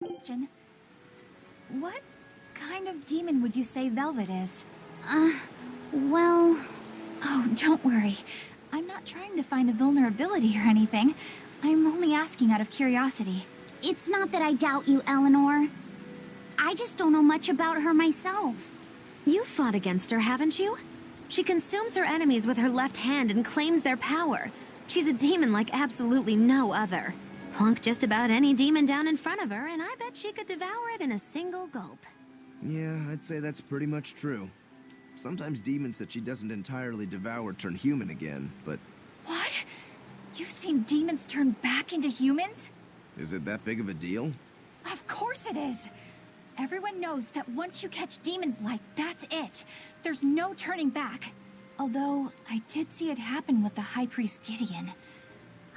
Question. What kind of demon would you say Velvet is? Well... Oh, don't worry. I'm not trying to find a vulnerability or anything. I'm only asking out of curiosity. It's not that I doubt you, Eleanor. I just don't know much about her myself. You fought against her, haven't you? She consumes her enemies with her left hand and claims their power. She's a demon like absolutely no other. Plunk just about any demon down in front of her, and I bet she could devour it in a single gulp. Yeah, I'd say that's pretty much true. Sometimes demons that she doesn't entirely devour turn human again, but... What? You've seen demons turn back into humans? Is it that big of a deal? Of course it is! Everyone knows that once you catch demon blight, that's it. There's no turning back. Although, I did see it happen with the High Priest Gideon.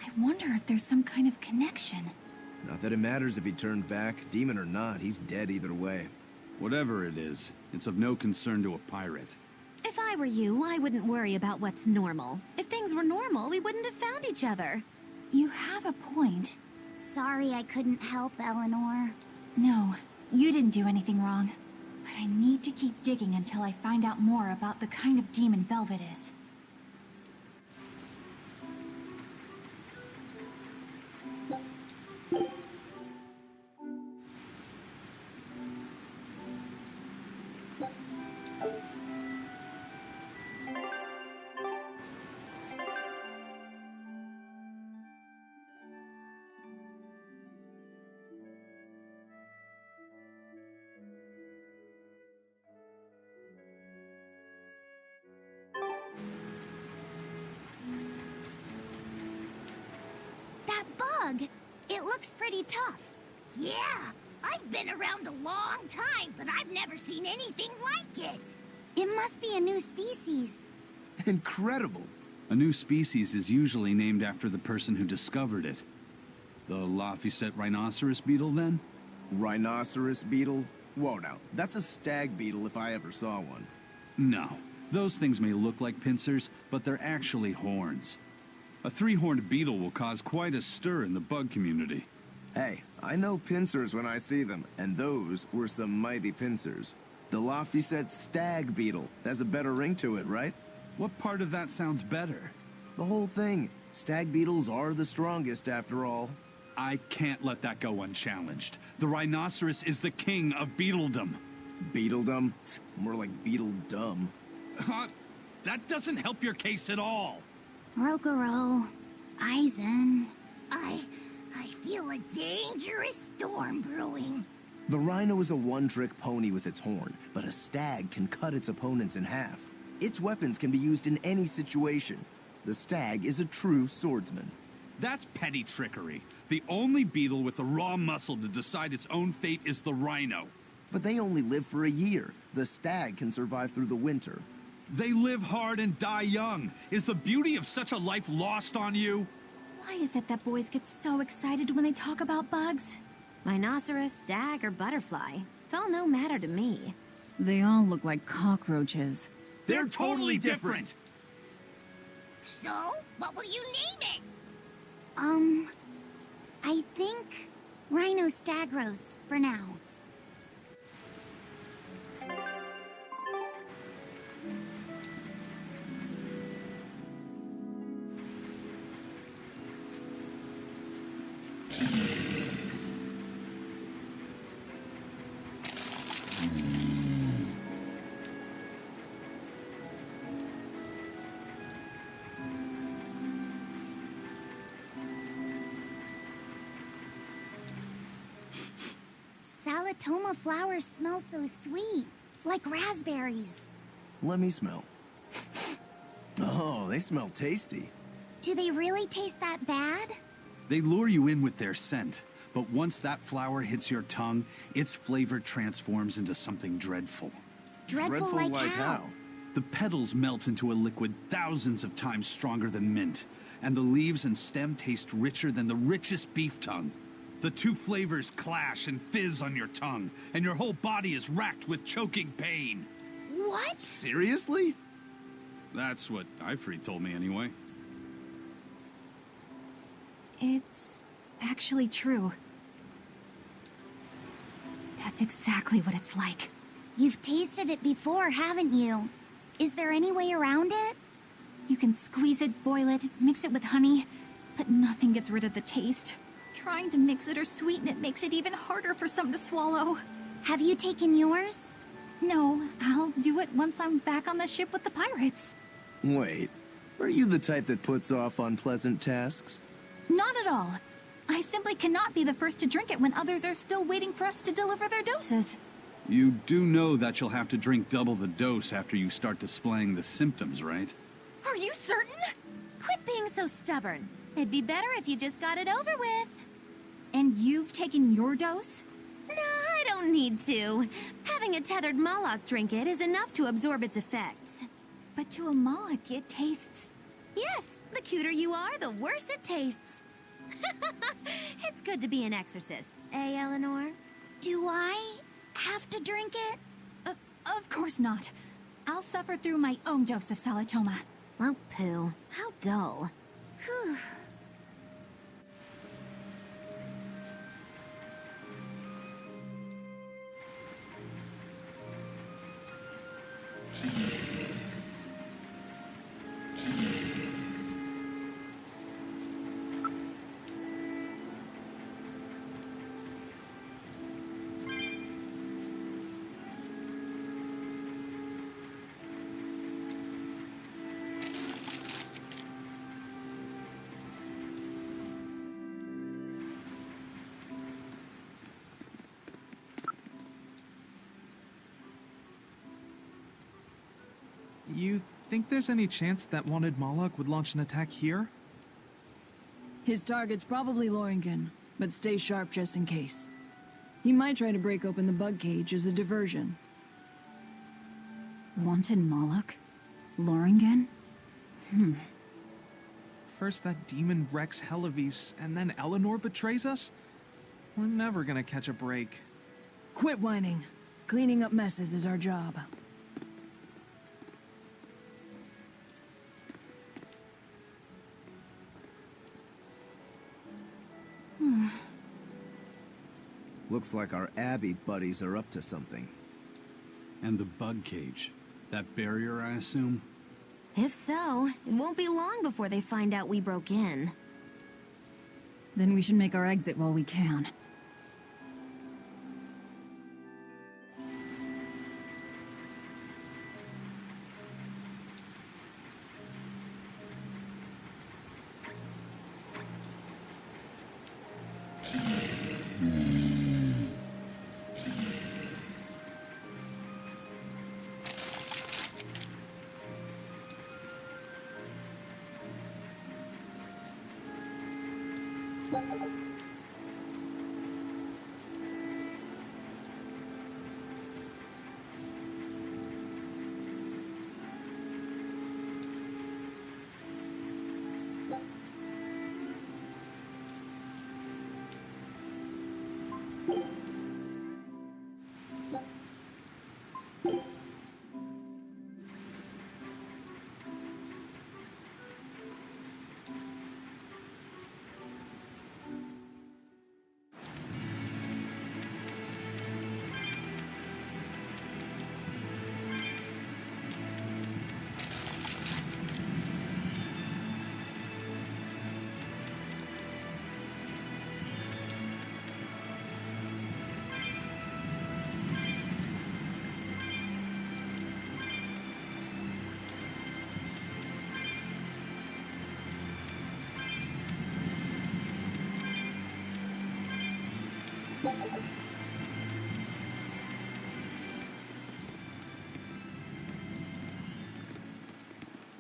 I wonder if there's some kind of connection. Not that it matters if he turned back, demon or not, he's dead either way. Whatever it is, it's of no concern to a pirate. If I were you, I wouldn't worry about what's normal. If things were normal, we wouldn't have found each other. You have a point. Sorry I couldn't help, Eleanor. No, you didn't do anything wrong. But I need to keep digging until I find out more about the kind of demon Velvet is. That bug, it looks pretty tough. Yeah, I've been around a long time, but I've never seen anything like it. It must be a new species. Incredible! A new species is usually named after the person who discovered it. The Laphicet rhinoceros beetle, then? Rhinoceros beetle? Whoa now, that's a stag beetle if I ever saw one. No. Those things may look like pincers, but they're actually horns. A three-horned beetle will cause quite a stir in the bug community. Hey, I know pincers when I see them, and those were some mighty pincers. The Laphicet stag beetle has a better ring to it, right? What part of that sounds better? The whole thing. Stag beetles are the strongest after all. I can't let that go unchallenged. The rhinoceros is the king of beetledom. Beetledom? More like beetle dumb. That doesn't help your case at all. Rokuro, Aizen. I feel a dangerous storm brewing. The rhino is a one-trick pony with its horn, but a stag can cut its opponents in half. Its weapons can be used in any situation. The stag is a true swordsman. That's petty trickery. The only beetle with the raw muscle to decide its own fate is the rhino. But they only live for a year. The stag can survive through the winter. They live hard and die young. Is the beauty of such a life lost on you? Why is it that boys get so excited when they talk about bugs? Rhinoceros, stag, or butterfly. It's all no matter to me. They all look like cockroaches. They're totally different! So, what will you name it? I think Rhinostagros for now. Salatoma flowers smell so sweet, like raspberries. Let me smell. Oh, they smell tasty. Do they really taste that bad? They lure you in with their scent, but once that flower hits your tongue, its flavor transforms into something dreadful. Dreadful like how? The petals melt into a liquid thousands of times stronger than mint, and the leaves and stem taste richer than the richest beef tongue. The two flavors clash and fizz on your tongue, and your whole body is racked with choking pain. What? Seriously? That's what Ifrit told me anyway. It's actually true. That's exactly what it's like. You've tasted it before, haven't you? Is there any way around it? You can squeeze it, boil it, mix it with honey, but nothing gets rid of the taste. Trying to mix it or sweeten it makes it even harder for some to swallow. Have you taken yours? No, I'll do it once I'm back on the ship with the pirates. Wait, are you the type that puts off unpleasant tasks? Not at all. I simply cannot be the first to drink it when others are still waiting for us to deliver their doses. You do know that you'll have to drink double the dose after you start displaying the symptoms, right? Are you certain? Quit being so stubborn. It'd be better if you just got it over with. And you've taken your dose? No, I don't need to. Having a tethered Moloch drink it is enough to absorb its effects. But to a Moloch, it tastes... Yes, the cuter you are, the worse it tastes. It's good to be an exorcist, eh, Eleanor? Do I have to drink it? Of course not. I'll suffer through my own dose of Salatoma. Oh, pooh. How dull. Whew. You think there's any chance that wanted Moloch would launch an attack here? His target's probably Loringen, but stay sharp just in case. He might try to break open the bug cage as a diversion. Wanted Moloch? Loringen? First that demon Rex Helavis, and then Eleanor betrays us? We're never gonna catch a break. Quit whining. Cleaning up messes is our job. Looks like our Abbey buddies are up to something. And the bug cage. That barrier, I assume? If so, it won't be long before they find out we broke in. Then we should make our exit while we can.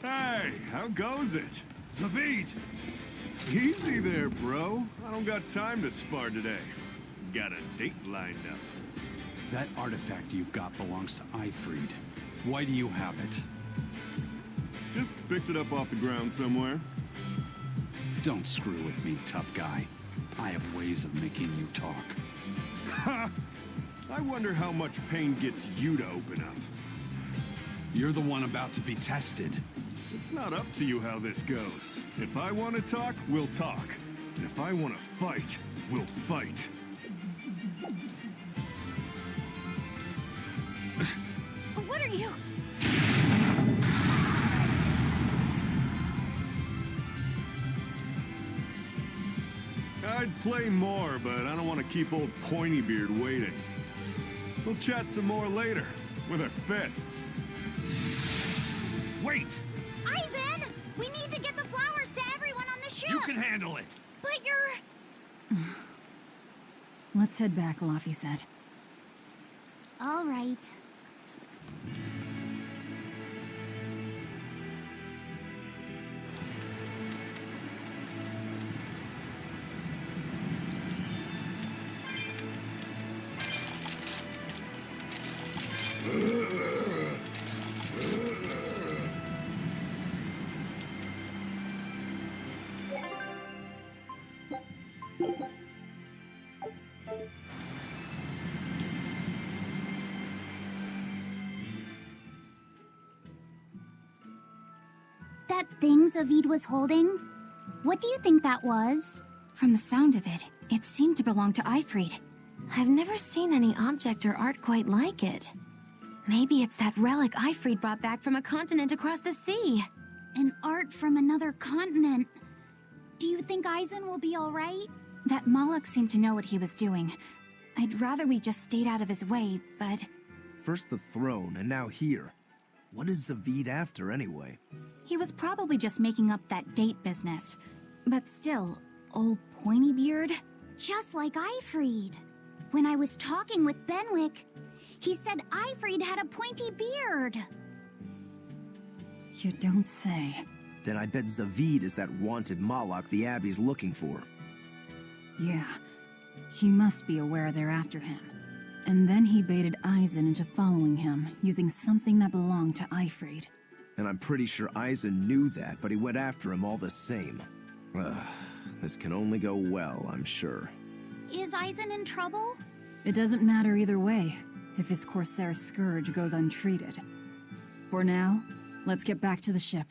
Hey, how goes it? Zavid! Easy there, bro. I don't got time to spar today. Got a date lined up. That artifact you've got belongs to Ifried. Why do you have it? Just picked it up off the ground somewhere. Don't screw with me, tough guy. I have ways of making you talk. Ha! I wonder how much pain gets you to open up. You're the one about to be tested. It's not up to you how this goes. If I want to talk, we'll talk. And if I want to fight, we'll fight. play more, but I don't want to keep old Pointybeard waiting. We'll chat some more later, with our fists. Wait! Aizen! We need to get the flowers to everyone on the ship! You can handle it! But you're... Let's head back, Laffy said. All right. That thing Zavid was holding? What do you think that was? From the sound of it, it seemed to belong to Ifrid. I've never seen any object or art quite like it. Maybe it's that relic Ifrid brought back from a continent across the sea. An art from another continent. Do you think Aizen will be all right? That Moloch seemed to know what he was doing. I'd rather we just stayed out of his way, but... First the throne, and now here. What is Zavid after, anyway? He was probably just making up that date business. But still, old Pointybeard? Just like Ifrid. When I was talking with Benwick, he said Ifrid had a pointy beard. You don't say. Then I bet Zavid is that wanted Moloch the Abbey's looking for. Yeah. He must be aware they're after him. And then he baited Aizen into following him, using something that belonged to Ifrid. And I'm pretty sure Aizen knew that, but he went after him all the same. Ugh, this can only go well, I'm sure. Is Aizen in trouble? It doesn't matter either way, if his Corsair scourge goes untreated. For now, let's get back to the ship.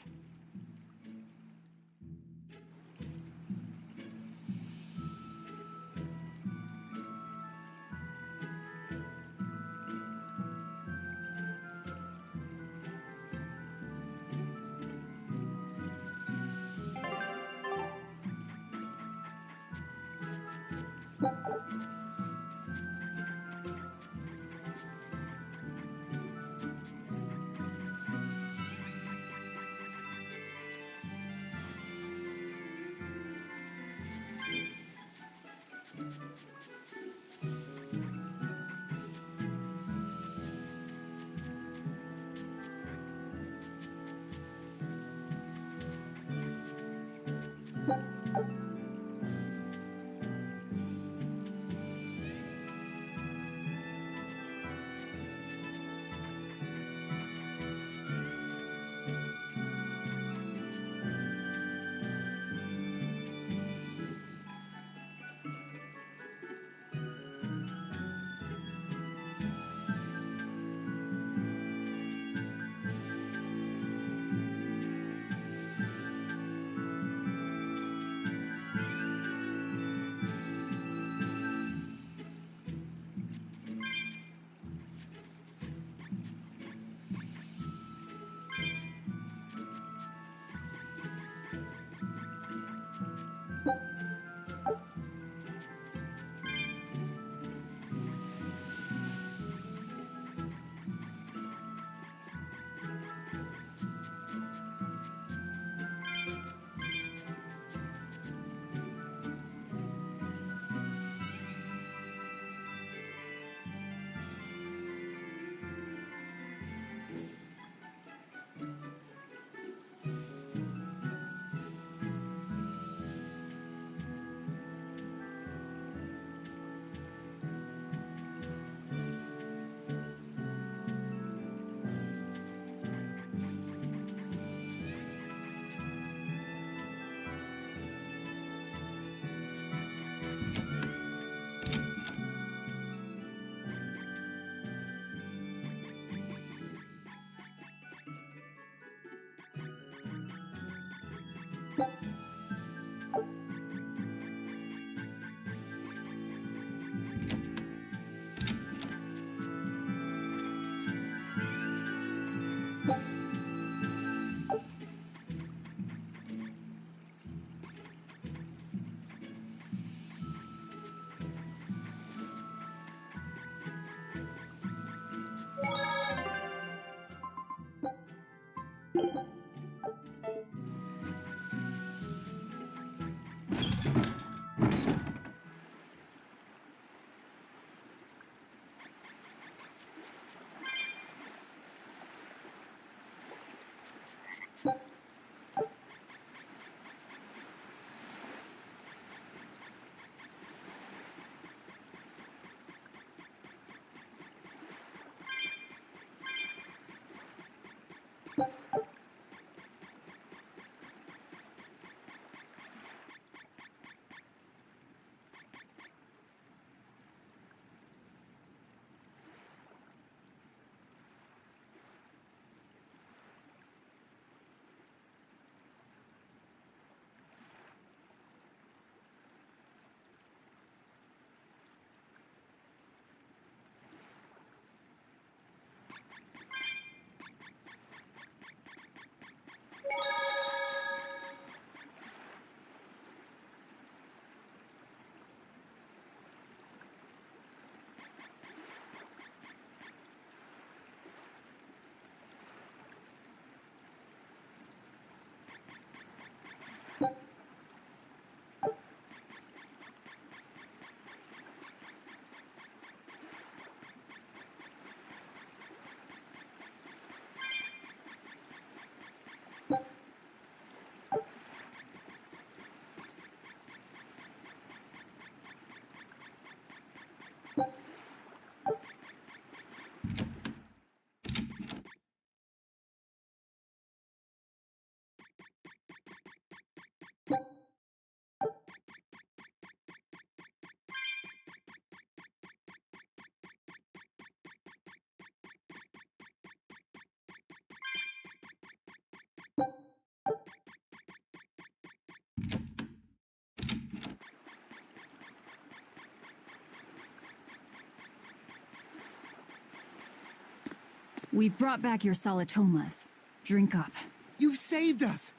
We've brought back your solitomas. Drink up. You've saved us!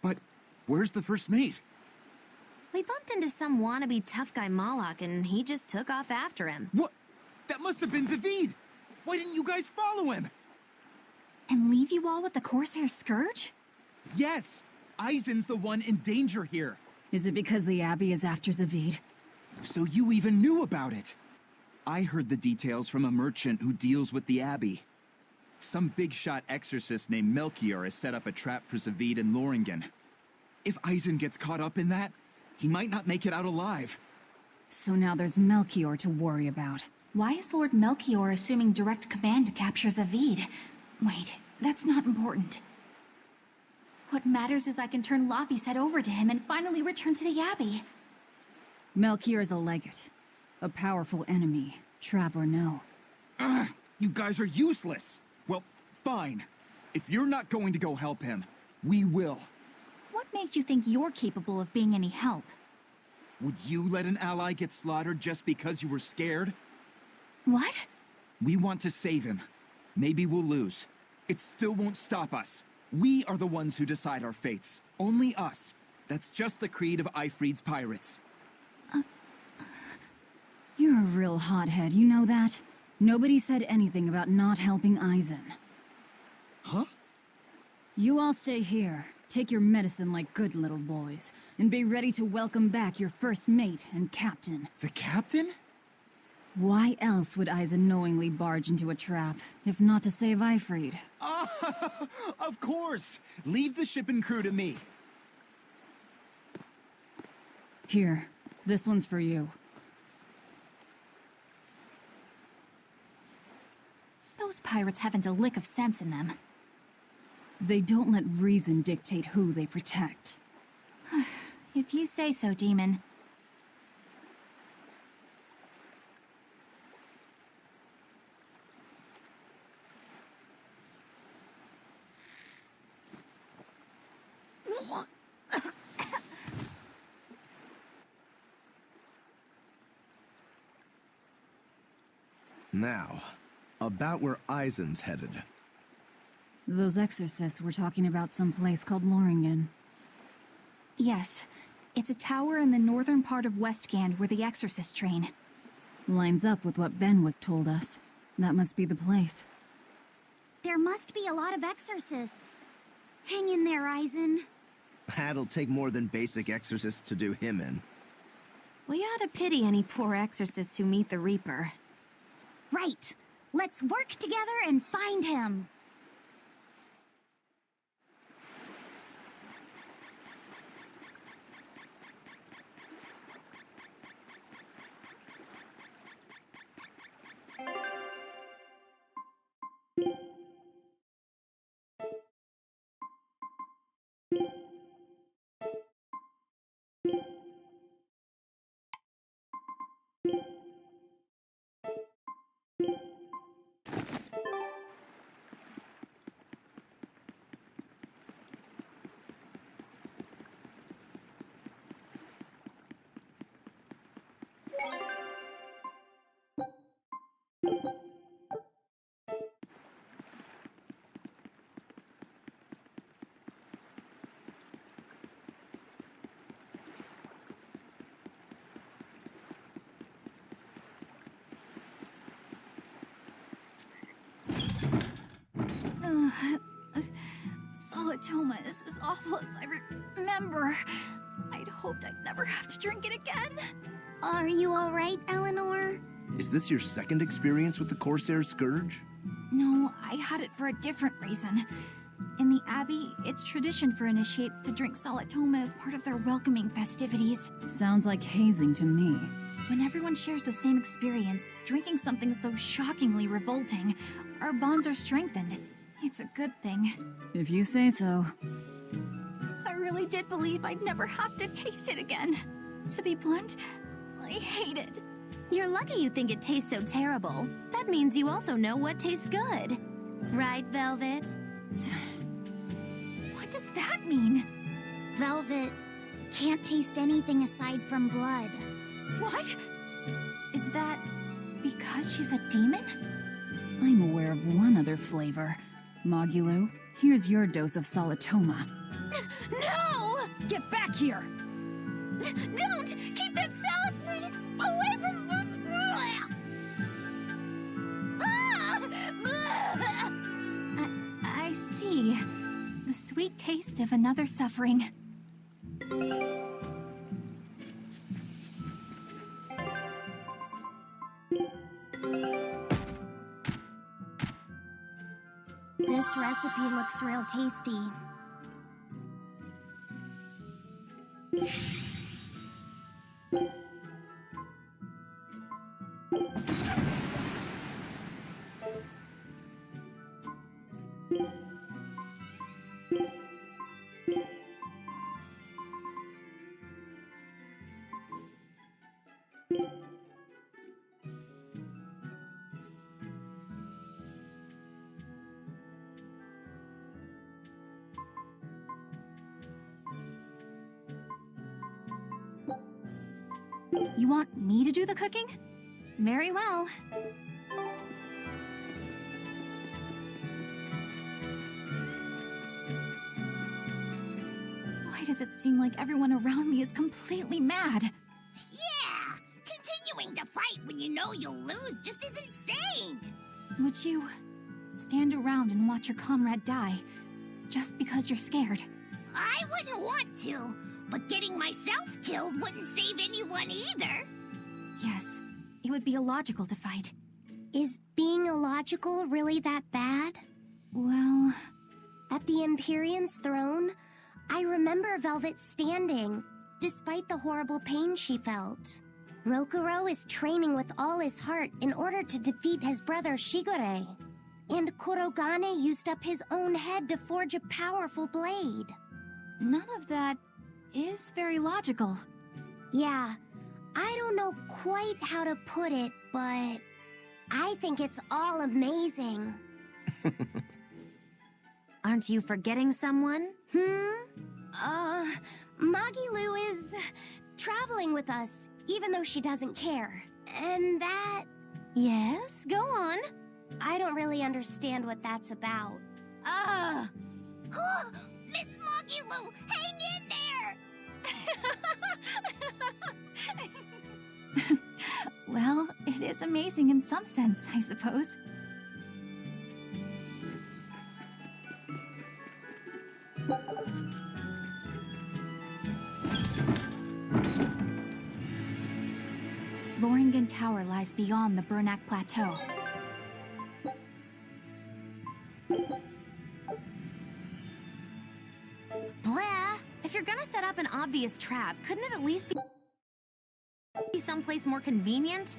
But where's the first mate? We bumped into some wannabe tough guy Moloch, and he just took off after him. What? That must have been Zavid! Why didn't you guys follow him? And leave you all with the Corsair Scourge? Yes! Eisen's the one in danger here. Is it because the Abbey is after Zavid? So you even knew about it? I heard the details from a merchant who deals with the Abbey. Some big-shot exorcist named Melchior has set up a trap for Zavid and Loringen. If Eisen gets caught up in that, he might not make it out alive. So now there's Melchior to worry about. Why is Lord Melchior assuming direct command to capture Zavid? Wait, that's not important. What matters is I can turn Lavi's head over to him and finally return to the Abbey. Melchior is a legate. A powerful enemy, trap or no. Ugh, you guys are useless! Well, fine. If you're not going to go help him, we will. What makes you think you're capable of being any help? Would you let an ally get slaughtered just because you were scared? What? We want to save him. Maybe we'll lose. It still won't stop us. We are the ones who decide our fates. Only us. That's just the creed of Eifried's pirates. You're a real hothead, you know that? Nobody said anything about not helping Eisen. Huh? You all stay here, take your medicine like good little boys, and be ready to welcome back your first mate and captain. The captain? Why else would Eisen knowingly barge into a trap, if not to save Eifried? Of course! Leave the ship and crew to me. Here, this one's for you. Those pirates haven't a lick of sense in them. They don't let reason dictate who they protect. If you say so, Demon. Now, about where Eisen's headed. Those exorcists were talking about some place called Loringen. Yes, it's a tower in the northern part of Westgand where the exorcists train. Lines up with what Benwick told us. That must be the place. There must be a lot of exorcists. Hang in there, Aizen. That'll take more than basic exorcists to do him in. We ought to pity any poor exorcists who meet the Reaper. Right. Let's work together and find him. Solitoma is as awful as I remember. I'd hoped I'd never have to drink it again. Are you alright, Eleanor? Is this your second experience with the Corsair Scourge? No, I had it for a different reason. In the Abbey, it's tradition for initiates to drink Solitoma as part of their welcoming festivities. Sounds like hazing to me. When everyone shares the same experience, drinking something so shockingly revolting, our bonds are strengthened. It's a good thing. If you say so. I really did believe I'd never have to taste it again. To be blunt, I hate it. You're lucky you think it tastes so terrible. That means you also know what tastes good. Right, Velvet? What does that mean? Velvet can't taste anything aside from blood. What? Is that because she's a demon? I'm aware of one other flavor. Mogulu, here's your dose of Solitoma. No! Get back here! Don't! Keep that salad away from... I see. The sweet taste of another suffering. This recipe looks real tasty. You want me to do the cooking? Very well. Why does it seem like everyone around me is completely mad? Yeah! Continuing to fight when you know you'll lose just is insane! Would you stand around and watch your comrade die just because you're scared? I wouldn't want to, but getting myself killed wouldn't save anyone either. Yes, it would be illogical to fight. Is being illogical really that bad? Well, At the Empyrean's throne, I remember Velvet standing, despite the horrible pain she felt. Rokuro is training with all his heart in order to defeat his brother Shigure. And Kurogane used up his own head to forge a powerful blade. none of that is very logical. Yeah, I don't know quite how to put it, but I think it's all amazing. Aren't you forgetting someone? Magilu is traveling with us, even though she doesn't care. And that... Yes, go on. I don't really understand what that's about. Miss Magilu, hang in there! Well, it is amazing in some sense, I suppose. Loringen Tower lies beyond the Bernac Plateau. Blah! If you're gonna set up an obvious trap, couldn't it at least be someplace more convenient?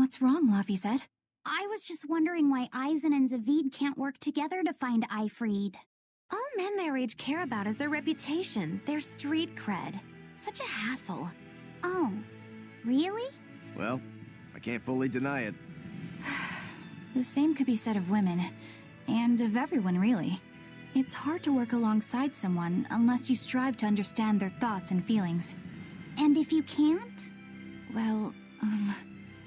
What's wrong, Laphicet? I was just wondering why Eisen and Zavid can't work together to find Eifried. All men their age care about is their reputation, their street cred. Such a hassle. Oh, really? Well, I can't fully deny it. The same could be said of women, and of everyone, really. It's hard to work alongside someone unless you strive to understand their thoughts and feelings. And if you can't? Well,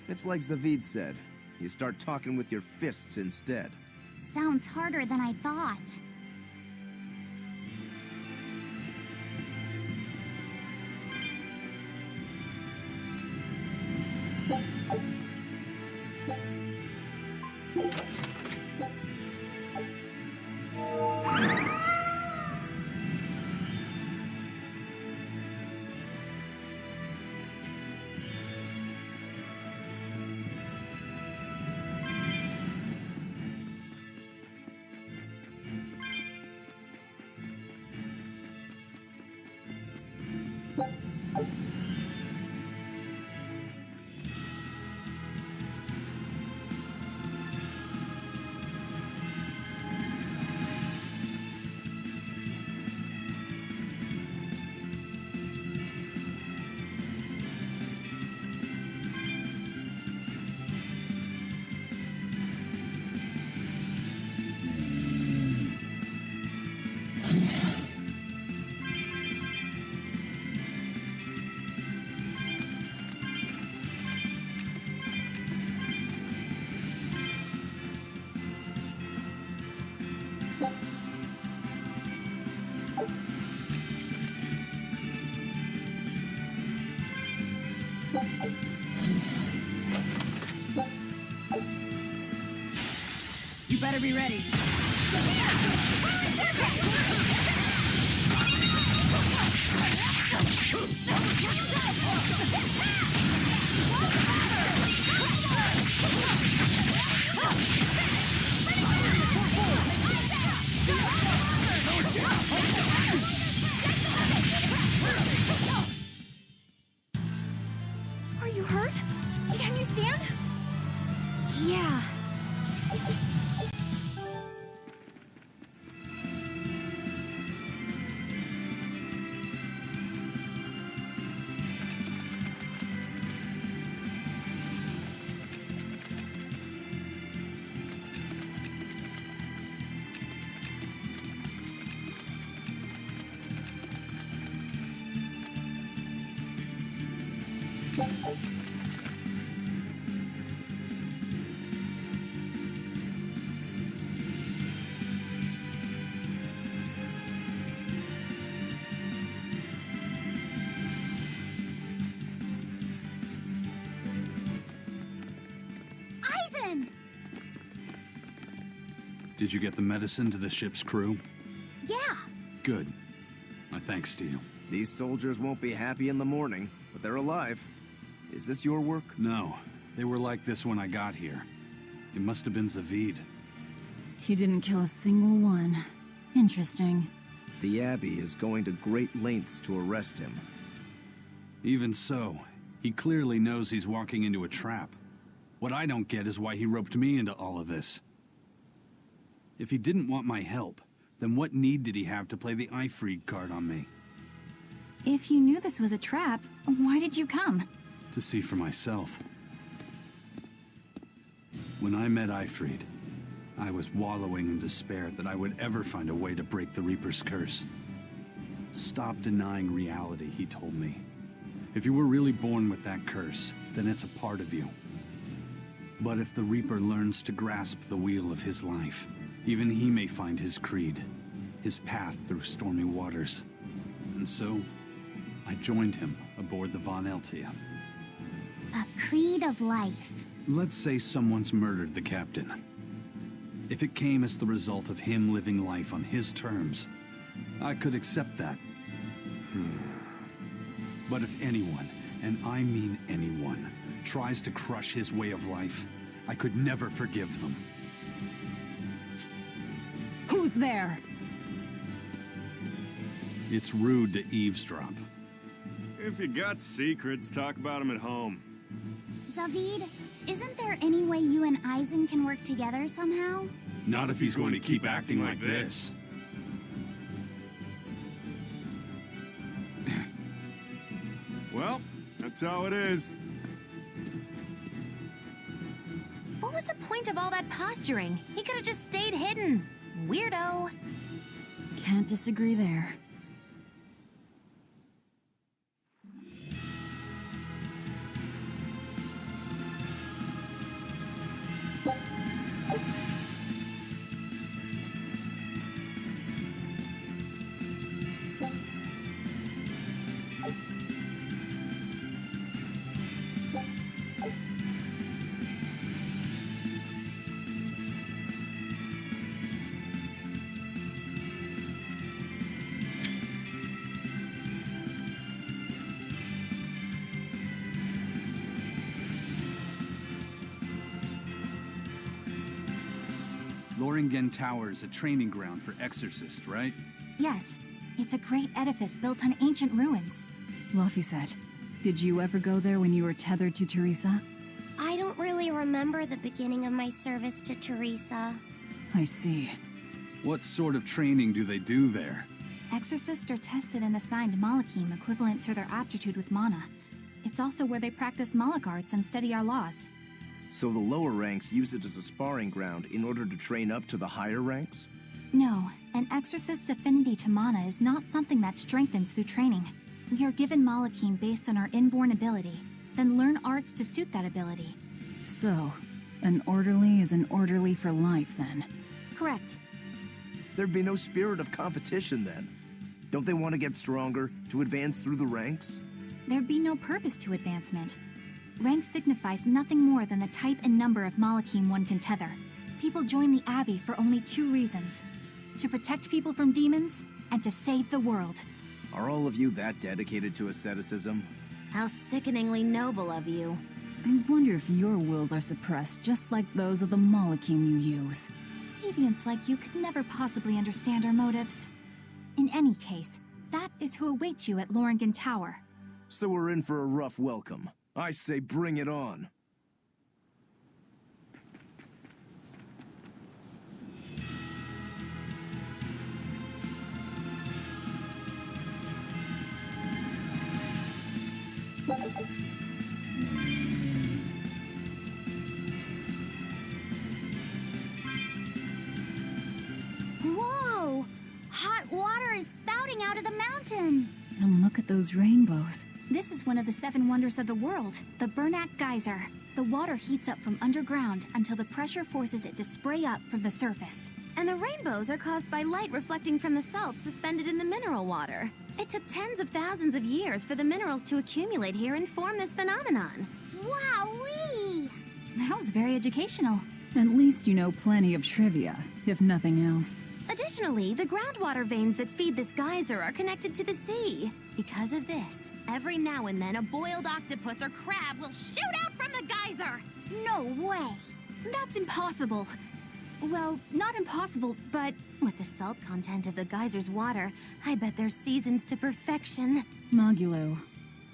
It's like Zavid said. You start talking with your fists instead. Sounds harder than I thought. You better be ready. are you hurt? Can you stand? Yeah. Eisen! Did you get the medicine to the ship's crew? Yeah. Good. My thanks to you. These soldiers won't be happy in the morning, but they're alive. Is this your work? No. They were like this when I got here. It must have been Zavid. He didn't kill a single one. Interesting. The Abbey is going to great lengths to arrest him. Even so, he clearly knows he's walking into a trap. What I don't get is why he roped me into all of this. If he didn't want my help, then what need did he have to play the Eifried card on me? If you knew this was a trap, why did you come? To see for myself. When I met Eifried, I was wallowing in despair that I would ever find a way to break the Reaper's curse. Stop denying reality, he told me. If you were really born with that curse, then it's a part of you. But if the Reaper learns to grasp the wheel of his life, even he may find his creed, his path through stormy waters. And so, I joined him aboard the Von Eltia. A creed of life. Let's say someone's murdered the captain. If it came as the result of him living life on his terms, I could accept that. But if anyone, and I mean anyone, tries to crush his way of life, I could never forgive them. Who's there? It's rude to eavesdrop. If you got secrets, talk about them at home. Zavid, isn't there any way you and Eisen can work together somehow? Not if he's going to keep acting like this. Well, that's how it is. What was the point of all that posturing? He could have just stayed hidden. Weirdo. Can't disagree there. Loringen Tower is a training ground for exorcists, right? Yes, it's a great edifice built on ancient ruins. Laphicet, did you ever go there when you were tethered to Teresa? I don't really remember the beginning of my service to Teresa. I see. What sort of training do they do there? Exorcists are tested and assigned Malachim equivalent to their aptitude with mana. It's also where they practice Malach arts and study our laws. So the lower ranks use it as a sparring ground in order to train up to the higher ranks? No, an exorcist's affinity to mana is not something that strengthens through training. We are given Malachim based on our inborn ability, then learn arts to suit that ability. So, an orderly is an orderly for life, then? Correct. There'd be no spirit of competition then. Don't they want to get stronger, to advance through the ranks? There'd be no purpose to advancement. Rank signifies nothing more than the type and number of Malachim one can tether. People join the Abbey for only two reasons: to protect people from demons, and to save the world. Are all of you that dedicated to asceticism? How sickeningly noble of you. I wonder if your wills are suppressed just like those of the Malachim you use. Deviants like you could never possibly understand our motives. In any case, that is who awaits you at Loringen Tower. So we're in for a rough welcome. I say bring it on. Whoa! Hot water is spouting out of the mountain. And look at those rainbows. This is one of the 7 wonders of the world, the Bernak Geyser. The water heats up from underground until the pressure forces it to spray up from the surface. And the rainbows are caused by light reflecting from the salts suspended in the mineral water. It took tens of thousands of years for the minerals to accumulate here and form this phenomenon. Wowee! That was very educational. At least you know plenty of trivia, if nothing else. Additionally, the groundwater veins that feed this geyser are connected to the sea. Because of this, every now and then a boiled octopus or crab will shoot out from the geyser. No way! That's impossible. Well, not impossible, but With the salt content of the geyser's water, I bet they're seasoned to perfection. Magulu,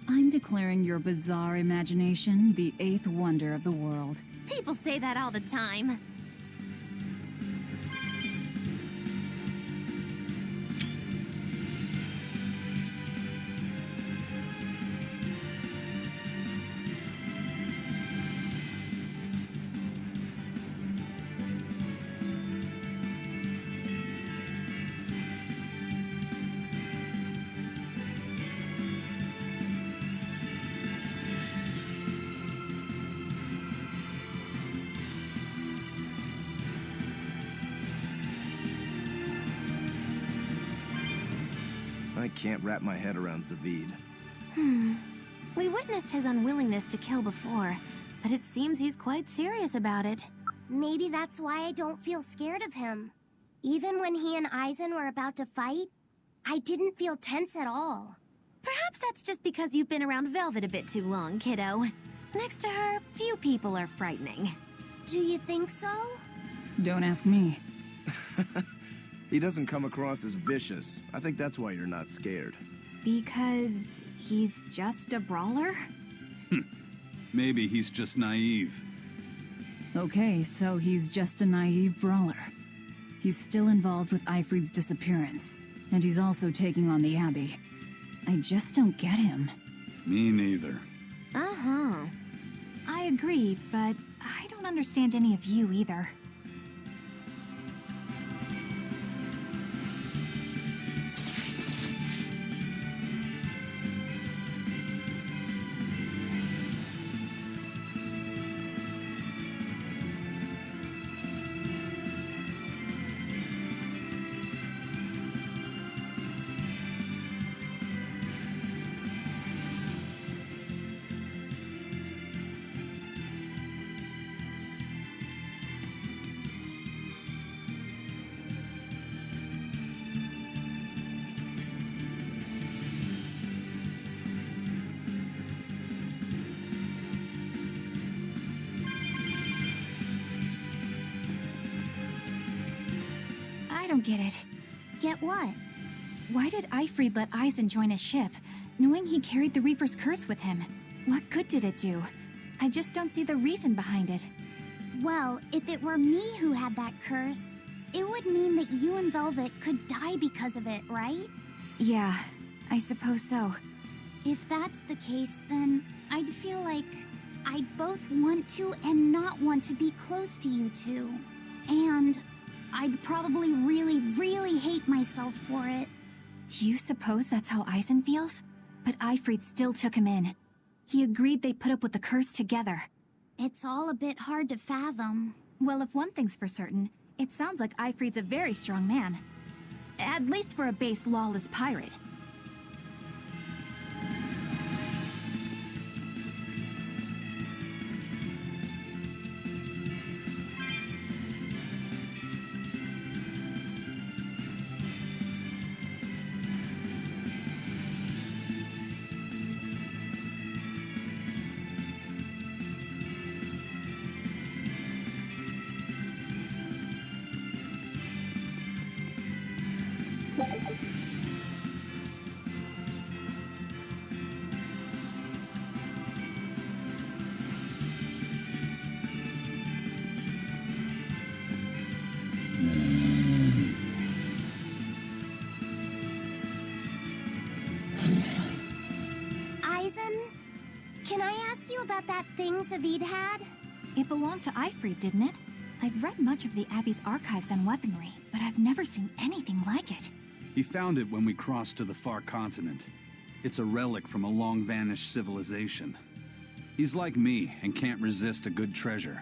I'm declaring your bizarre imagination the 8th wonder of the world. People say that all the time. I can't wrap my head around Zavid. We witnessed his unwillingness to kill before, but it seems he's quite serious about it. Maybe that's why I don't feel scared of him. Even when he and Eisen were about to fight, I didn't feel tense at all. Perhaps that's just because you've been around Velvet a bit too long, kiddo. Next to her, few people are frightening. Do you think so? Don't ask me. He doesn't come across as vicious. I think that's why you're not scared. because he's just a brawler? Maybe he's just naive. Okay, so he's just a naive brawler. He's still involved with Eifried's disappearance, and he's also taking on the Abbey. I just don't get him. Me neither. Uh-huh. I agree, but I don't understand any of you either. I don't get it. Get what? Why did Eifried let Eisen join his ship, knowing he carried the Reaper's curse with him? What good did it do? I just don't see the reason behind it. Well, if it were me who had that curse, it would mean that you and Velvet could die because of it, right? Yeah, I suppose so. If that's the case, then I'd feel like I'd both want to and not want to be close to you two. And I'd probably really hate myself for it. Do you suppose that's how Eisen feels? But Eifried still took him in. He agreed they'd put up with the curse together. It's all a bit hard to fathom. Well, if one thing's for certain, it sounds like Eifried's a very strong man. At least for a base lawless pirate. Eisen, can I ask you about that thing Zavid had? It belonged to Eifried, didn't it? I've read much of the Abbey's archives on weaponry, but I've never seen anything like it. He found it when we crossed to the far continent. It's a relic from a long-vanished civilization. He's like me and can't resist a good treasure.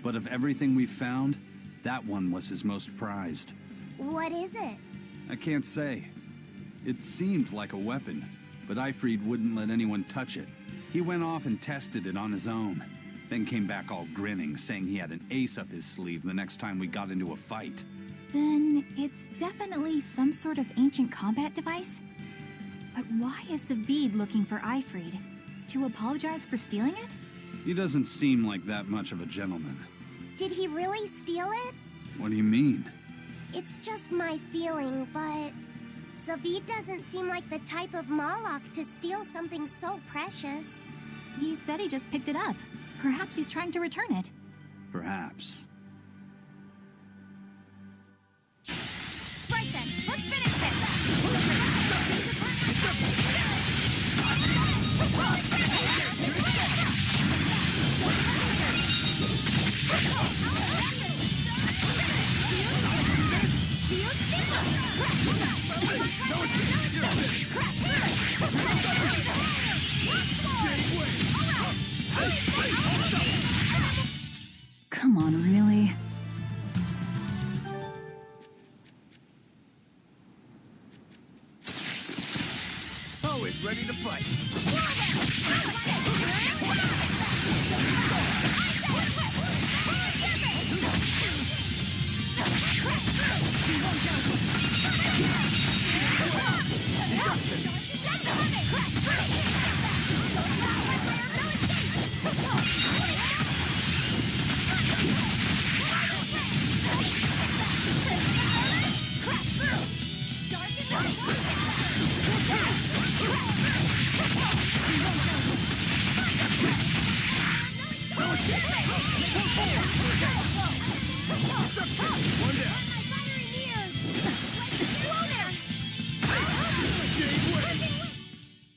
But of everything we've found, that one was his most prized. What is it? I can't say. It seemed like a weapon, but Ifrid wouldn't let anyone touch it. He went off and tested it on his own, then came back all grinning, saying he had an ace up his sleeve the next time we got into a fight. Then it's definitely some sort of ancient combat device? But why is Zavid looking for Ifrid? To apologize for stealing it? He doesn't seem like that much of a gentleman. Did he really steal it? What do you mean? It's just my feeling, but Zavid doesn't seem like the type of Malak to steal something so precious. He said he just picked it up. Perhaps he's trying to return it. Perhaps. Right then, let's finish Come on, really? Always ready to fight.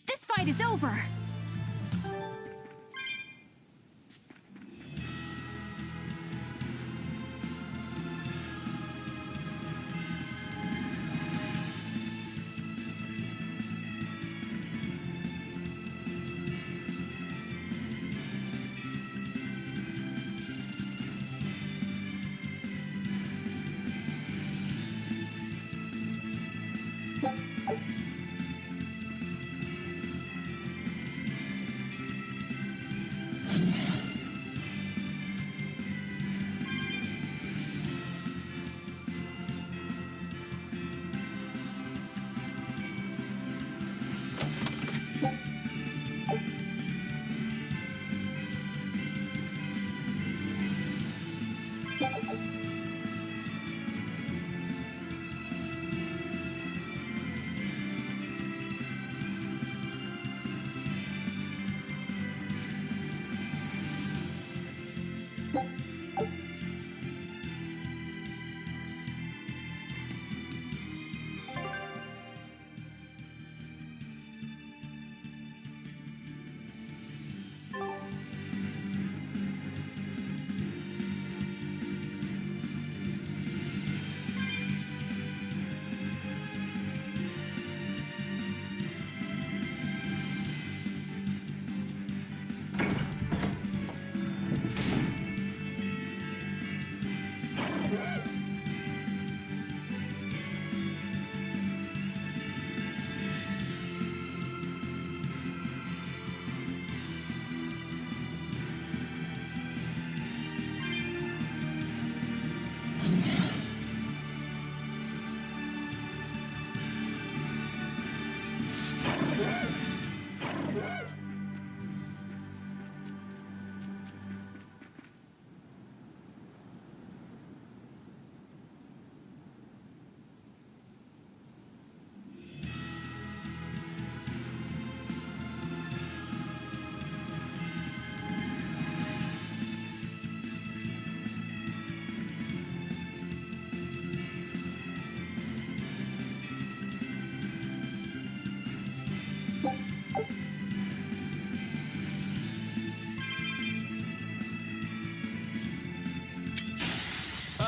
This fight is over!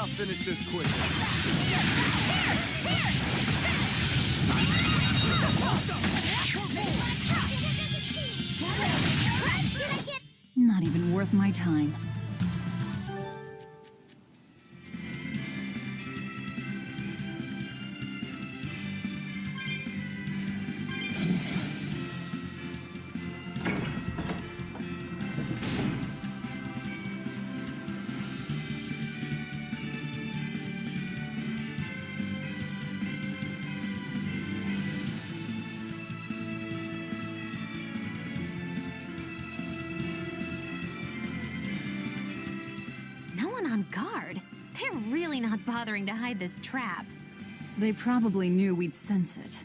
I'll finish this quick. Here! worth my time. No one on guard. They're really not bothering to hide this trap. They probably knew we'd sense it.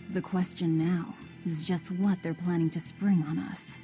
The question now is just what they're planning to spring on us.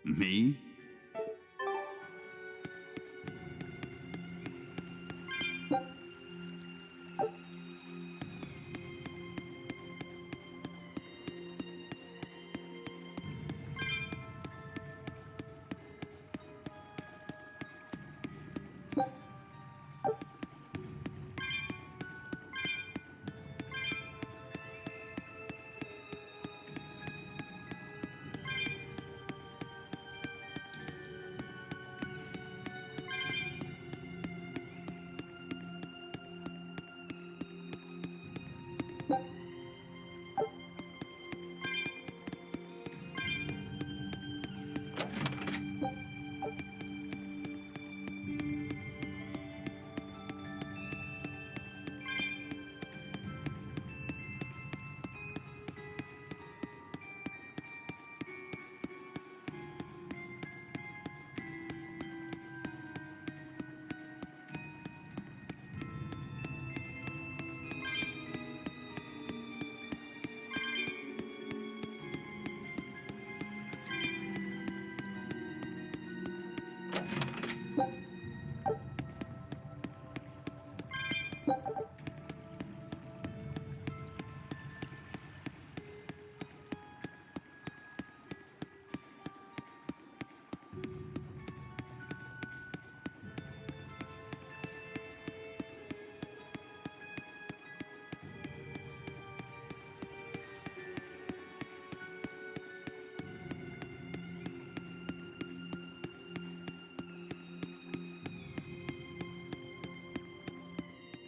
Me?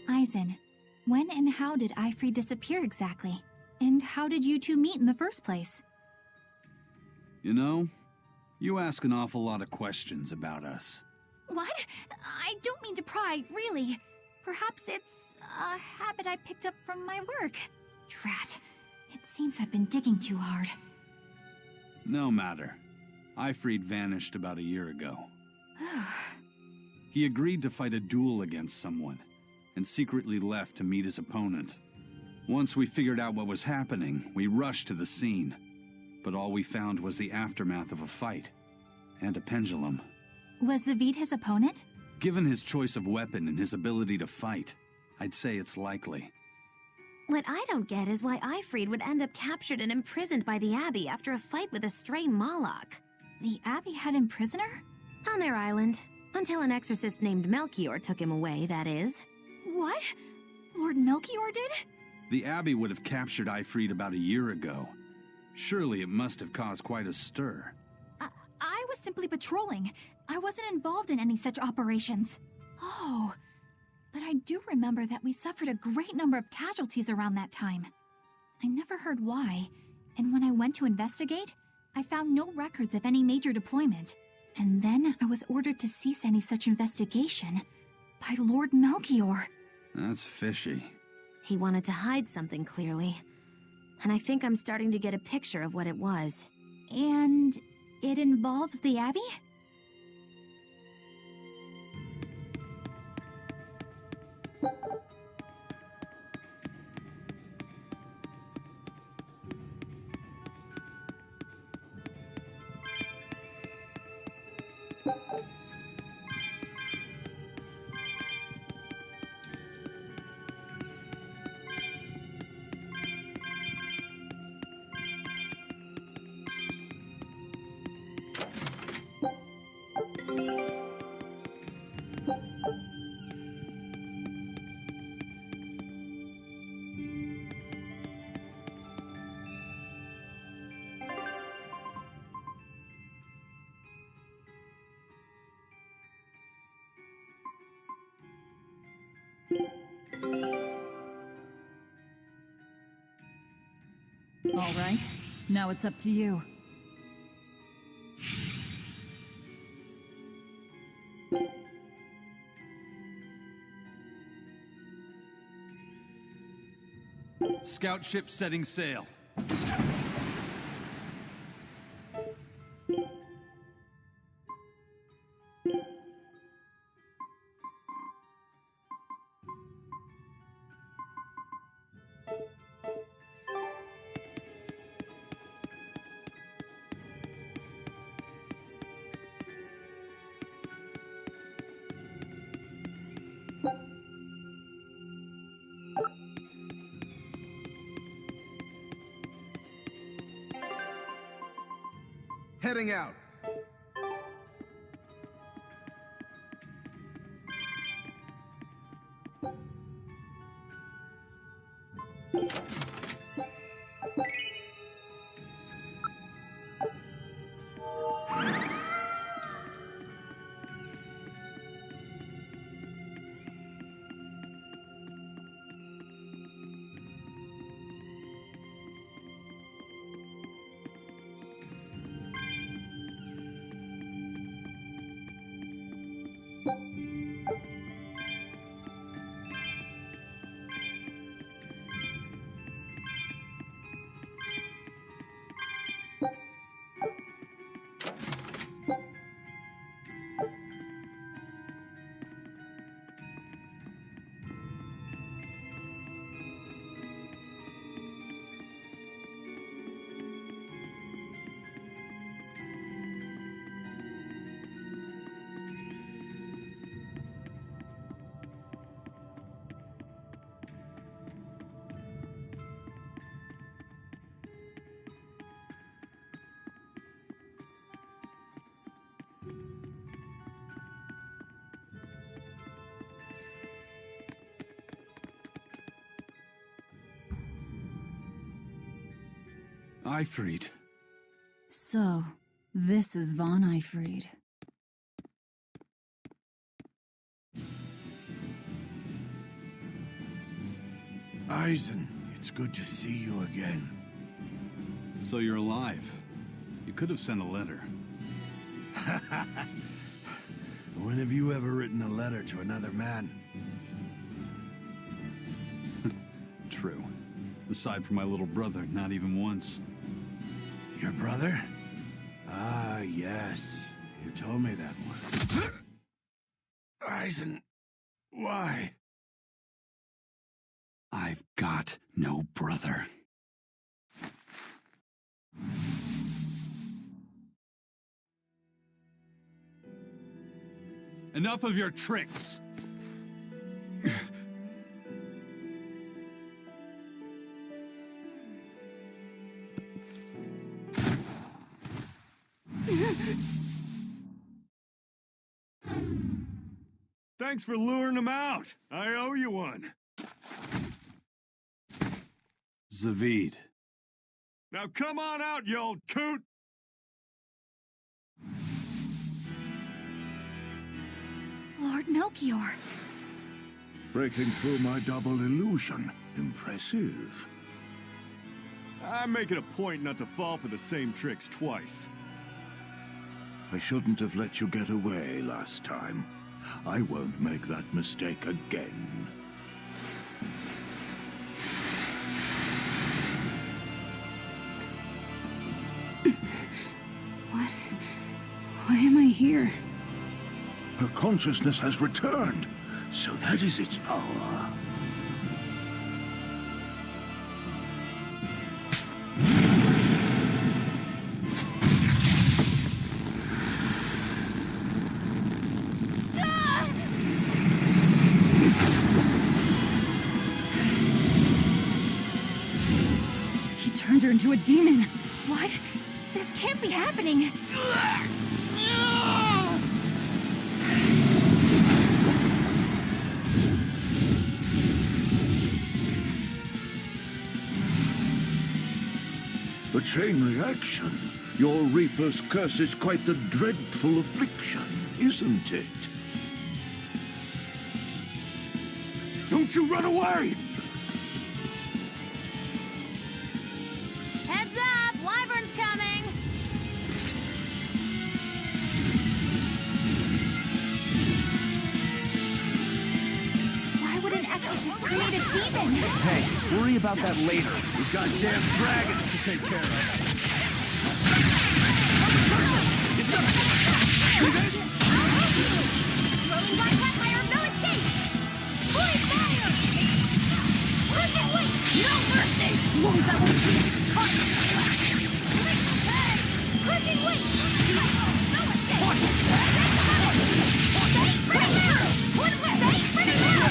Eisen, when and how did Eifried disappear exactly? And how did you two meet in the first place? You know, you ask an awful lot of questions about us. What? I don't mean to pry, really. Perhaps it's a habit I picked up from my work. Drat. It seems I've been digging too hard. No matter. Eifried vanished about a year ago. He agreed to fight a duel against someone, and secretly left to meet his opponent. Once we figured out what was happening, we rushed to the scene. But all we found was the aftermath of a fight, and a pendulum. Was Zavid his opponent? Given his choice of weapon and his ability to fight, I'd say it's likely. What I don't get is why Eifried would end up captured and imprisoned by the Abbey after a fight with a stray Moloch. The Abbey had him prisoner? On their island. Until an exorcist named Melchior took him away, that is. What? Lord Melchior did? The Abbey would have captured Eifried about a year ago. Surely it must have caused quite a stir. I was simply patrolling. I wasn't involved in any such operations. Oh, but I do remember that we suffered a great number of casualties around that time. I never heard why, and when I went to investigate, I found no records of any major deployment. And then I was ordered to cease any such investigation by Lord Melchior. That's fishy. He wanted to hide something, clearly. And I think I'm starting to get a picture of what it was. And it involves the Abbey? All right, now it's up to you. Scout ship setting sail. Heading out. Ifrid. So, this is Von Ifrid. Eisen, it's good to see you again. So you're alive. You could have sent a letter. When have you ever written a letter to another man? True. Aside from my little brother, not even once. Your brother? Ah, yes. You told me that once. Eisen, why? I've got no brother. Enough of your tricks! Thanks for luring him out. I owe you one. Zavid. Now come on out, you old coot! Lord Melchior. Breaking through my double illusion. Impressive. I make it a point not to fall for the same tricks twice. I shouldn't have let you get away last time. I won't make that mistake again. Why am I here? Her consciousness has returned, so that is its power. He turned her into a demon. What? This can't be happening. A chain reaction. Your Reaper's curse is quite a dreadful affliction, isn't it? Don't you run away! Heads up! Wyvern's coming! Why would an exorcist create a demon? Hey, worry about that later. We've got damn dragons to take care of. Rolling by fire, no escape! Holy fire! Push it, wait! No mercy! Won't that one see its cut? Push it, wait! No escape! Bring it down! Bring it down! Bring it down!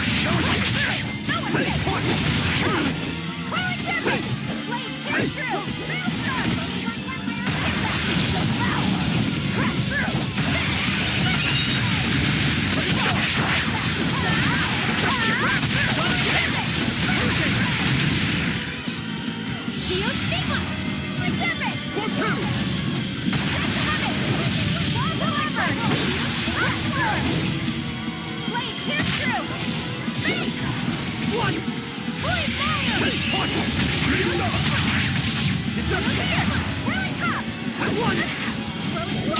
No escape! Clearing damage! Blade pierce through! Maelstrom! Crash through! Shield sequence! Exhibit! 1-2! Delivered! Ashburn! Blade pierce through! Face! 1! Holy fire! Deception! Whirling top! 1! Rolling forward!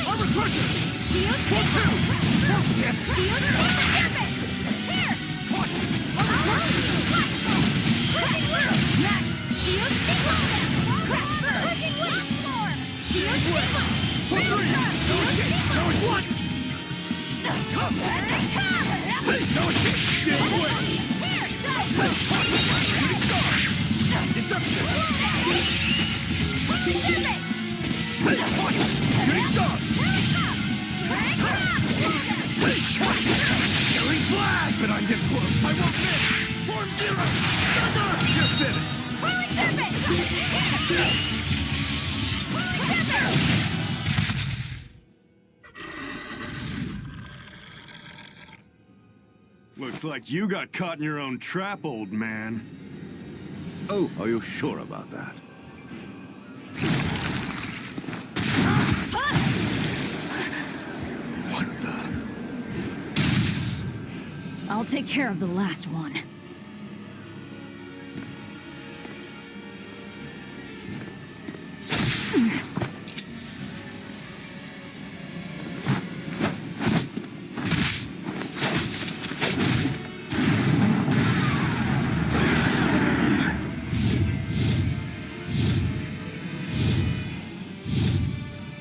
Armor crusher! Shield sequence! Shield sequence! Pierce! Pushing through! Next! Shield sequence! Crash through! Pushing wing! Storm! Shield sequence! Maelstrom! Shield sequence! 1! Letting come! No escape! Get away! Pierce! Deception! Exhibit! Shooting star! Killing flash! But I'm this close! I won't miss! Form 0! Thunder! You're finished! Looks like you got caught in your own trap, old man. Oh, are you sure about that? What the? I'll take care of the last one.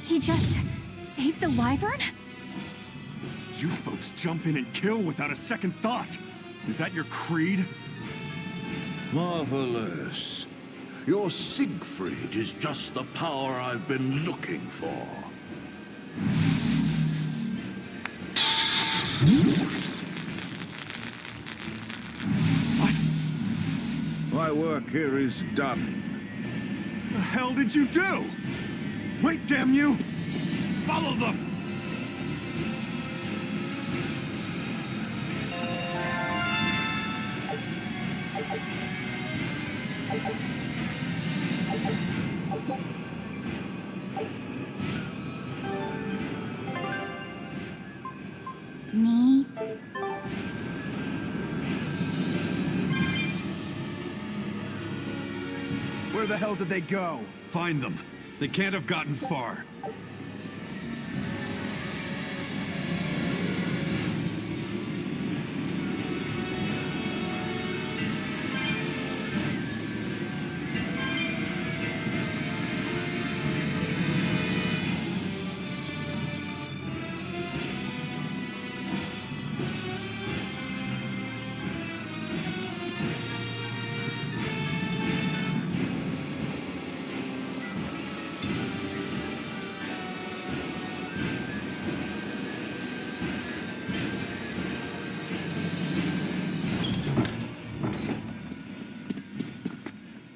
He just saved the wyvern? You folks jump in and kill without a second thought. Is that your creed? Marvelous. Your Siegfried is just the power I've been looking for. What? My work here is done. The hell did you do? Wait, damn you! Follow them! Me? Where the hell did they go? Find them. They can't have gotten far.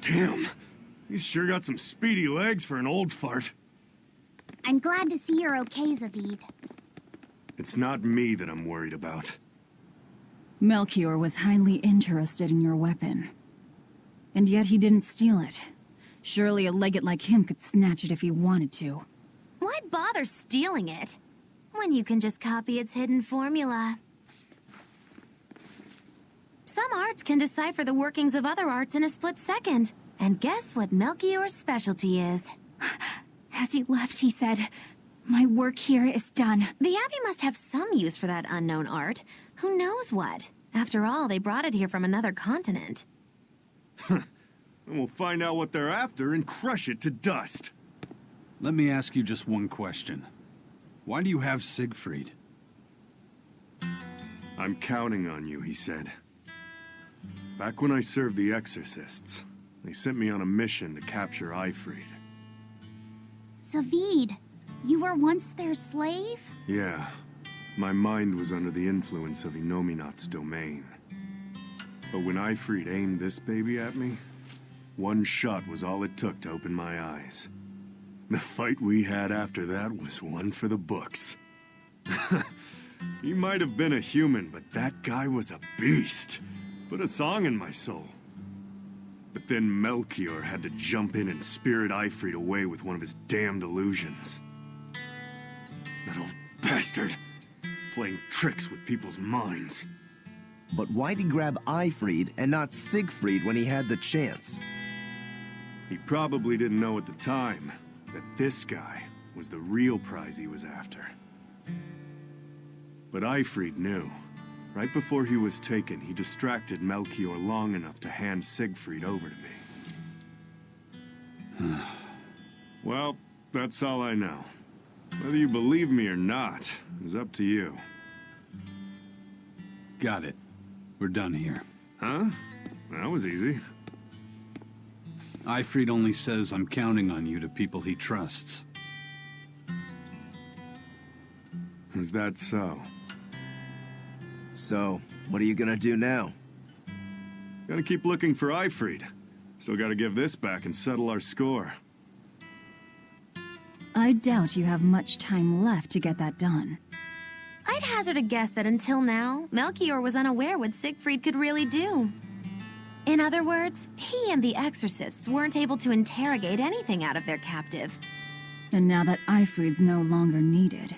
Damn. He's sure got some speedy legs for an old fart. I'm glad to see you're okay, Zavid. It's not me that I'm worried about. Melchior was highly interested in your weapon. And yet he didn't steal it. Surely a legate like him could snatch it if he wanted to. Why bother stealing it when you can just copy its hidden formula? Some arts can decipher the workings of other arts in a split second. And guess what Melchior's specialty is? As he left, he said, "My work here is done." The Abbey must have some use for that unknown art. Who knows what? After all, they brought it here from another continent. And we'll find out what they're after and crush it to dust. Let me ask you just one question. Why do you have Siegfried? I'm counting on you, he said. Back when I served the Exorcists, they sent me on a mission to capture Eifried. Zavid, you were once their slave? Yeah. My mind was under the influence of Inominat's domain. But when Eifried aimed this baby at me, one shot was all it took to open my eyes. The fight we had after that was one for the books. He might have been a human, but that guy was a beast. Put a song in my soul. But then Melchior had to jump in and spirit Eifried away with one of his damned illusions. That old bastard! Playing tricks with people's minds. But why'd he grab Eifried and not Siegfried when he had the chance? He probably didn't know at the time that this guy was the real prize he was after. But Eifried knew. Right before he was taken, he distracted Melchior long enough to hand Siegfried over to me. Well, that's all I know. Whether you believe me or not is up to you. Got it. We're done here. Huh? That was easy. Eifried only says I'm counting on you to people he trusts. Is that so? So, what are you gonna do now? Gotta keep looking for Eifried. Still gotta give this back and settle our score. I doubt you have much time left to get that done. I'd hazard a guess that until now, Melchior was unaware what Siegfried could really do. In other words, he and the Exorcists weren't able to interrogate anything out of their captive. And now that Eifried's no longer needed,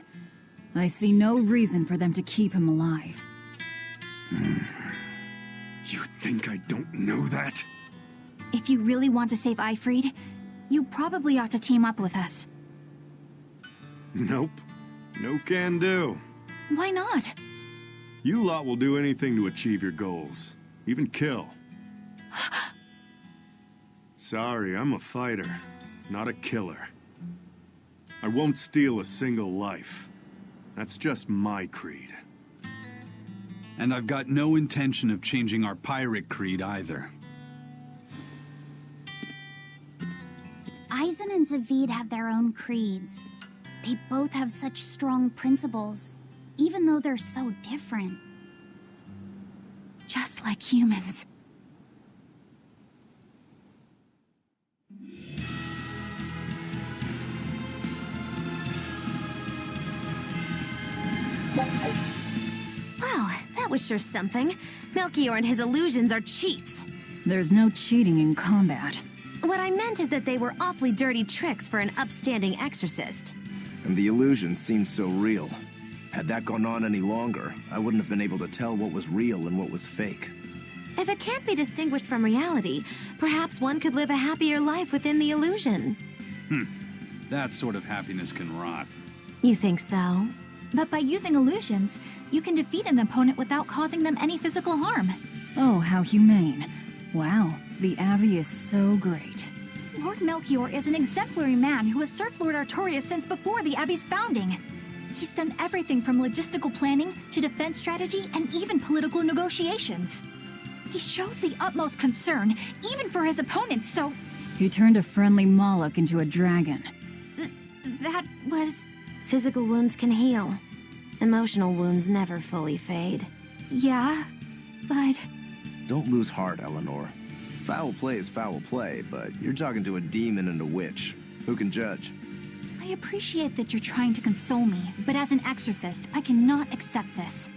I see no reason for them to keep him alive. You think I don't know that? If you really want to save Eifried, you probably ought to team up with us. Nope. No can do. Why not? You lot will do anything to achieve your goals. Even kill. Sorry, I'm a fighter, not a killer. I won't steal a single life. That's just my creed. And I've got no intention of changing our pirate creed either. Eisen and Zavid have their own creeds. They both have such strong principles, even though they're so different. Just like humans. Well, that was sure something. Melchior and his illusions are cheats. There's no cheating in combat. What I meant is that they were awfully dirty tricks for an upstanding exorcist. And the illusions seemed so real. Had that gone on any longer, I wouldn't have been able to tell what was real and what was fake. If it can't be distinguished from reality, perhaps one could live a happier life within the illusion. That sort of happiness can rot. You think so? But by using illusions, you can defeat an opponent without causing them any physical harm. Oh, how humane. Wow, the Abbey is so great. Lord Melchior is an exemplary man who has served Lord Artorias since before the Abbey's founding. He's done everything from logistical planning to defense strategy and even political negotiations. He shows the utmost concern, even for his opponents, so He turned a friendly Moloch into a dragon. that was... Physical wounds can heal. Emotional wounds never fully fade. yeah, but... Don't lose heart, Eleanor. Foul play is foul play, but you're talking to a demon and a witch. Who can judge? I appreciate that you're trying to console me, but as an exorcist, I cannot accept this.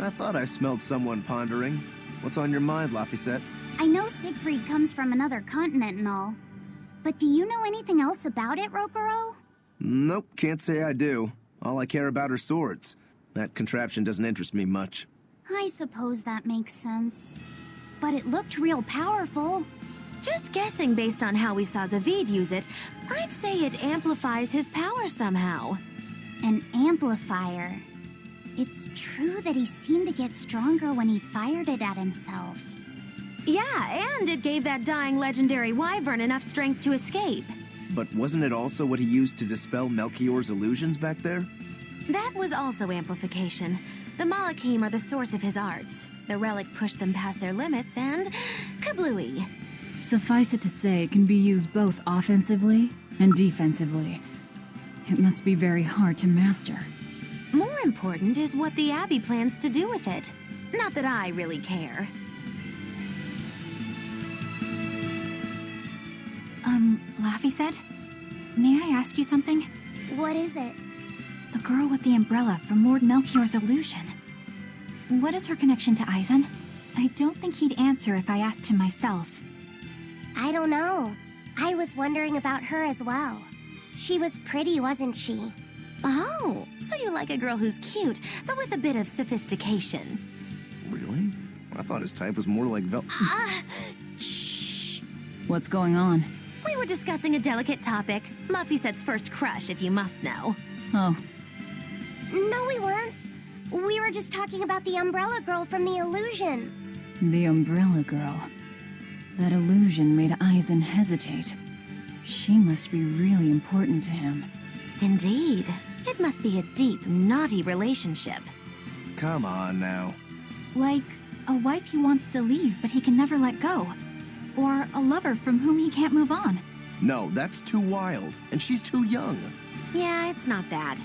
I thought I smelled someone pondering. What's on your mind, Laphicet? I know Siegfried comes from another continent and all, but do you know anything else about it, Rokuro? Nope, can't say I do. All I care about are swords. That contraption doesn't interest me much. I suppose that makes sense. But it looked real powerful. Just guessing based on how we saw Zavid use it, I'd say it amplifies his power somehow. An amplifier. It's true that he seemed to get stronger when he fired it at himself. Yeah, and it gave that dying legendary wyvern enough strength to escape. But wasn't it also what he used to dispel Melchior's illusions back there? That was also amplification. The Malachim are the source of his arts. The relic pushed them past their limits and... kablooey. Suffice it to say, it can be used both offensively and defensively. It must be very hard to master. More important is what the Abbey plans to do with it. Not that I really care. Laphicet? May I ask you something? What is it? The girl with the umbrella from Lord Melchior's illusion. What is her connection to Eisen? I don't think he'd answer if I asked him myself. I don't know. I was wondering about her as well. She was pretty, wasn't she? Oh, so you like a girl who's cute, but with a bit of sophistication. Really? I thought his type was more like Shh. What's going on? We were discussing a delicate topic. Laphicet's first crush, if you must know. Oh, No, we weren't. We were just talking about the umbrella girl from the illusion. the Umbrella Girl. That illusion made Eisen hesitate. She must be really important to him. Indeed. It must be a deep, naughty relationship. Come on now. Like a wife he wants to leave but he can never let go. Or a lover from whom he can't move on. No, that's too wild, and she's too young. Yeah, it's not that.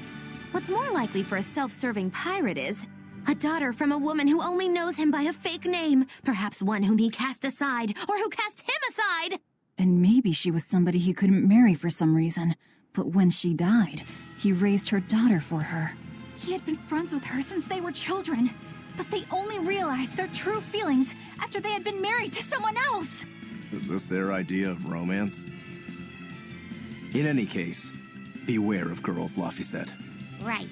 What's more likely for a self-serving pirate is a daughter from a woman who only knows him by a fake name, perhaps one whom he cast aside, or who cast him aside! And maybe she was somebody he couldn't marry for some reason. But when she died, he raised her daughter for her. He had been friends with her since they were children, but they only realized their true feelings after they had been married to someone else. Is this their idea of romance? In any case, beware of girls, Laphicet. Right.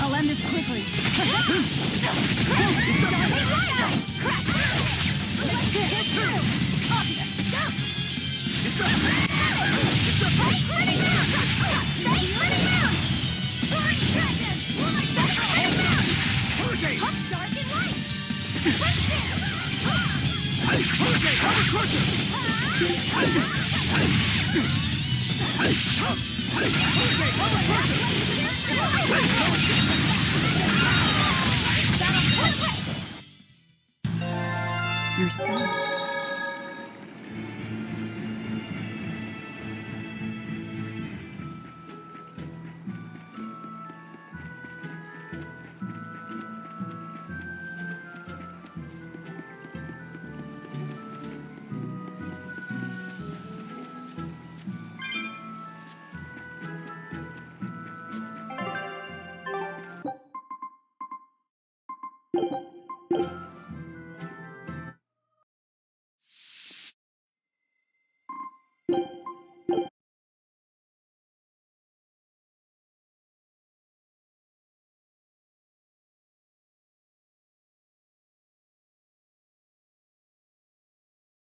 I'll end this quickly. You're stunned.